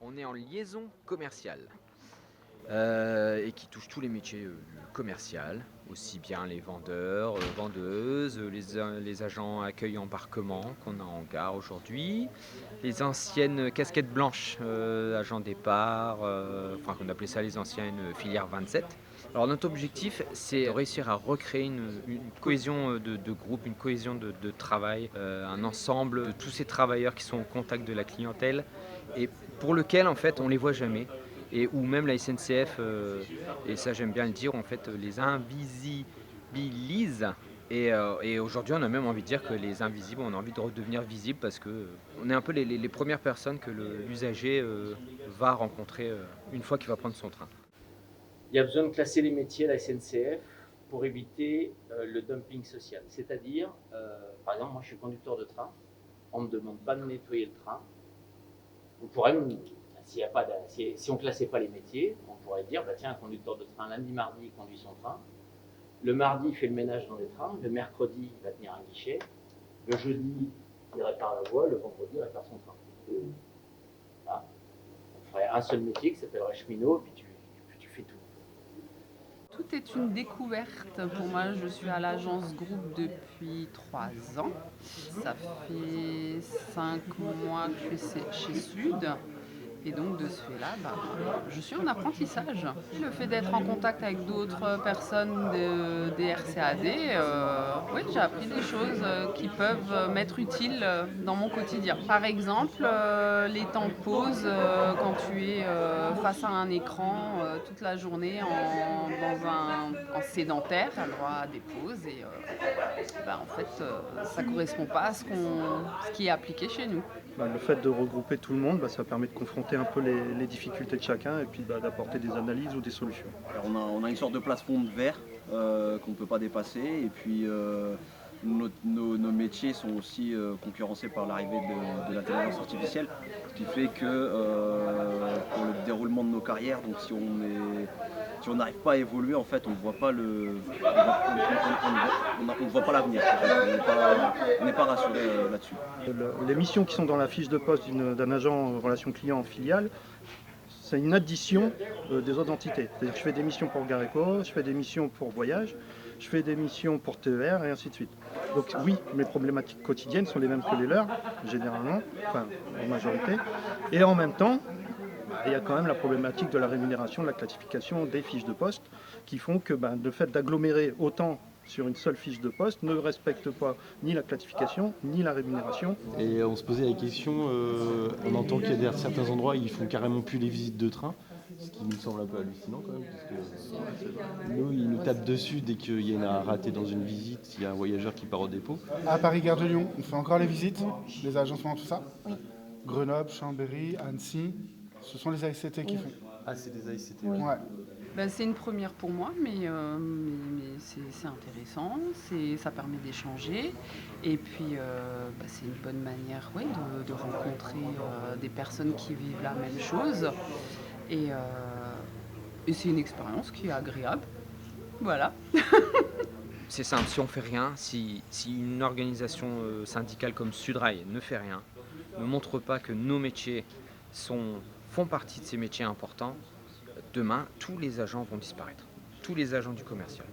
On est en liaison commerciale et qui touche tous les métiers commercial, aussi bien les vendeurs, vendeuses, les agents accueil embarquement qu'on a en gare aujourd'hui, les anciennes casquettes blanches, agents départ, enfin qu'on appelait ça les anciennes filières 27. Alors notre objectif, c'est de réussir à recréer une cohésion de groupe, une cohésion de travail, un ensemble de tous ces travailleurs qui sont au contact de la clientèle et pour lequel en fait on les voit jamais et où même la SNCF, et ça j'aime bien le dire, en fait les invisibilise et aujourd'hui on a même envie de dire que les invisibles, on a envie de redevenir visibles parce que on est un peu les premières personnes que l'usager va rencontrer une fois qu'il va prendre son train. Il y a besoin de classer les métiers à la SNCF pour éviter le dumping social. C'est-à-dire, par exemple, moi je suis conducteur de train, on ne me demande pas de nettoyer le train. On pourrait, si on ne classait pas les métiers, on pourrait dire, bah, tiens, un conducteur de train, lundi, mardi, il conduit son train. Le mardi, il fait le ménage dans les trains. Le mercredi, il va tenir un guichet. Le jeudi, il répare la voie. Le vendredi, il répare son train. Voilà. On ferait un seul métier qui s'appellerait cheminot, et puis tu fais tout. Tout est une découverte pour moi. Je suis à l'agence groupe depuis 3 ans. Ça fait 5 mois que je suis chez Sud. Et donc de ce fait-là, je suis en apprentissage. Le fait d'être en contact avec d'autres personnes des RCAD, oui, j'ai appris des choses qui peuvent m'être utiles dans mon quotidien. Par exemple, les temps de pause quand tu es face à un écran toute la journée en sédentaire, tu as le droit à des pauses et en fait, ça ne correspond pas à ce qui est appliqué chez nous. Le fait de regrouper tout le monde, ça permet de confronter un peu les difficultés de chacun et puis d'apporter des analyses ou des solutions. Alors on a une sorte de plafond de verre qu'on ne peut pas dépasser et puis nos métiers sont aussi concurrencés par l'arrivée de l'intelligence artificielle, ce qui fait que pour le déroulement de nos carrières, donc si on n'arrive pas à évoluer, en fait, on ne voit pas on voit pas l'avenir. On n'est pas rassuré là-dessus. Les missions qui sont dans la fiche de poste d'un agent en relation client en filiale, c'est une addition des autres entités. C'est-à-dire que je fais des missions pour Gareco, je fais des missions pour Voyage, je fais des missions pour TER et ainsi de suite. Donc oui, mes problématiques quotidiennes sont les mêmes que les leurs, généralement, enfin en majorité. Et en même temps, il y a quand même la problématique de la rémunération, de la classification des fiches de poste, qui font que le fait d'agglomérer autant sur une seule fiche de poste ne respecte pas ni la classification ni la rémunération. Et on se posait la question, on entend qu'il y a certains endroits ils font carrément plus les visites de train, ce qui nous semble un peu hallucinant quand même, parce que nous ils nous tapent dessus dès qu'il y a un raté dans une visite, il y a un voyageur qui part au dépôt. À Paris-Gare de Lyon, on fait encore les visites, les agencements, tout ça. Oui. Grenoble, Chambéry, Annecy, ce sont les AICT qui font. Ah, c'est des AICT. Ouais. C'est une première pour moi, mais c'est intéressant, ça permet d'échanger. Et puis, c'est une bonne manière de rencontrer des personnes qui vivent la même chose. Et c'est une expérience qui est agréable. Voilà. C'est simple, si on fait rien, si une organisation syndicale comme Sudrail ne fait rien, ne montre pas que nos métiers font partie de ces métiers importants, demain, tous les agents vont disparaître. Tous les agents du commercial.